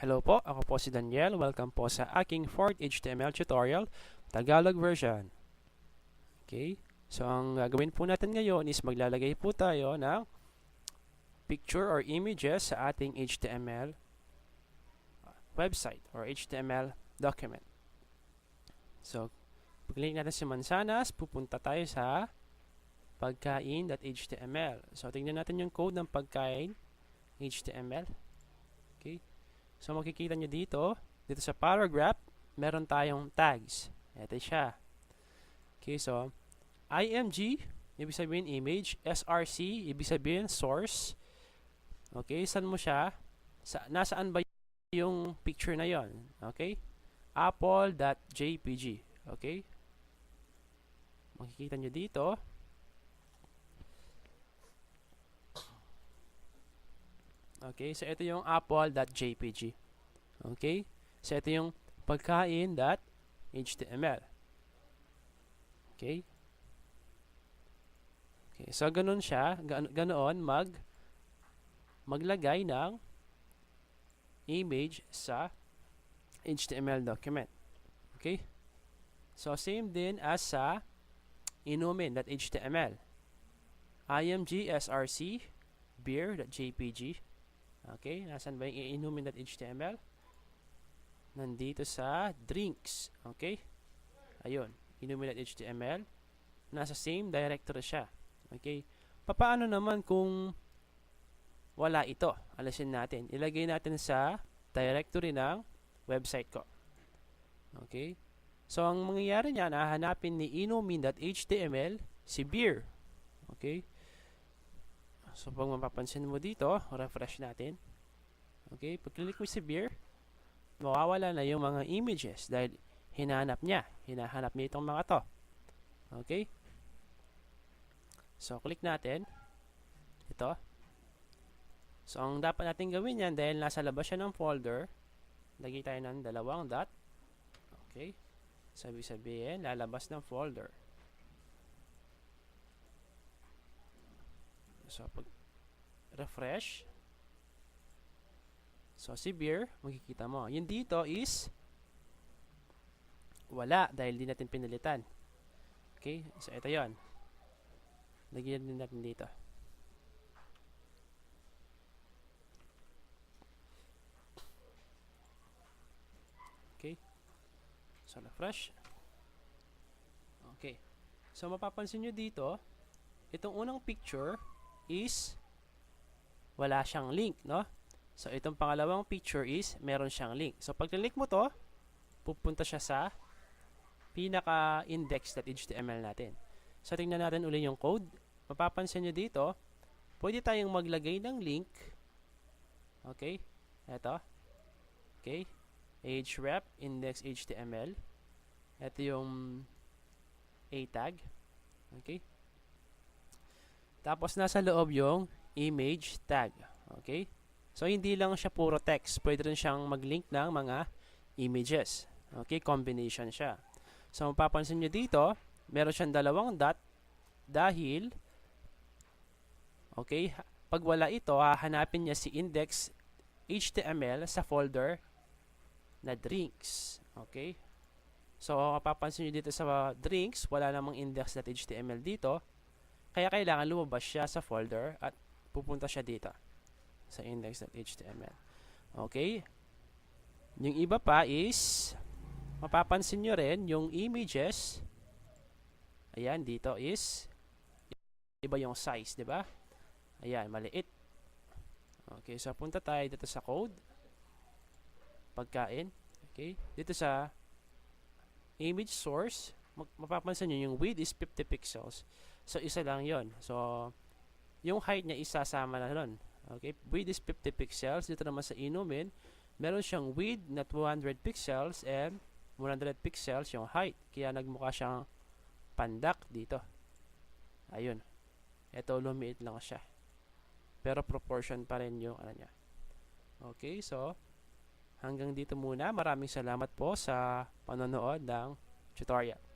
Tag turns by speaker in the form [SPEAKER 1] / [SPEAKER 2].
[SPEAKER 1] Hello po, ako po si Daniel. Welcome po sa aking 4th HTML tutorial, Tagalog version. Okay, so ang gagawin po natin ngayon is maglalagay po tayo ng picture or images sa ating HTML website or HTML document. So, pag-click natin si Mansanas, pupunta tayo sa pagkain.html. So, tingnan natin yung code ng pagkain HTML. Okay. So, makikita nyo dito sa paragraph, meron tayong tags. Ito siya. Okay, so, IMG, ibig sabihin image. SRC, ibig sabihin source. Okay, saan mo siya? Nasaan ba yung picture na yon? Okay? Apple.jpg. Okay? Makikita nyo dito. Okay, so ito yung apple.jpg. Okay? So ito yung pagkain.html. Okay? Okay, so ganun siya, ganoon maglagay ng image sa HTML document. Okay? So same din as sa inumin.html. img src beer.jpg. Okay, nasan ba yung inumin.html? Nandito sa drinks. Okay? Ayun, inumin.html. Nasa same directory siya. Okay? Paano naman kung wala ito? Alisin natin. Ilagay natin sa directory ng website ko. Okay? So, ang mangyayari niyan, hahanapin ni inumin.html si beer. Okay? So, pag mapapansin mo dito, refresh natin. Okay, pag-click mo si beer, mawawala na yung mga images dahil hinahanap niya itong mga to. Okay? So, click natin. Ito. So, ang dapat natin gawin yan dahil nasa labas siya ng folder, lagay tayo ng dalawang dot. Okay? Sabihin, lalabas ng folder. So, pag refresh, so si beer, makikita mo. Yung dito is wala dahil di natin pinalitan. Okay? So, ito yon. Lagyan din natin dito. Okay? So, refresh. Okay. So, mapapansin nyo dito, itong unang picture is wala siyang link, no? So, itong pangalawang picture is meron siyang link. So, pag click mo to, pupunta siya sa pinaka-index.html natin. So, tingnan natin uli yung code. Mapapansin nyo dito, pwede tayong maglagay ng link. Okay? Ito. Okay? href index.html. Ito yung a tag. Okay? Tapos, nasa loob yung image tag. Okay? So, hindi lang siya puro text. Pwede rin siyang mag-link ng mga images. Okay? Combination siya. So, mapapansin nyo dito, meron siyang dalawang dot dahil, okay, pag wala ito, hahanapin niya si index.html sa folder na drinks. Okay? So, mapapansin nyo dito sa drinks, wala namang index.html dito. Kaya kailangan lumabas siya sa folder at pupunta siya dito sa index.html. Okay? Yung iba pa is mapapansin nyo rin yung images. Ayan, dito is iba yung size, di ba? Ayan, maliit. Okay, so punta tayo dito sa code. Pagkain. Okay? Dito sa image source, mapapansin nyo yung width is 50 pixels. So, isa lang yon. So, yung height niya isasama na nun. Okay? Width is 50 pixels. Dito naman sa inumin, meron siyang width na 200 pixels and 100 pixels yung height. Kaya nagmukha siyang pandak dito. Ayun. Ito, lumiit lang siya. Pero proportion pa rin yung ano niya. Okay? So, hanggang dito muna. Maraming salamat po sa panonood ng tutorial.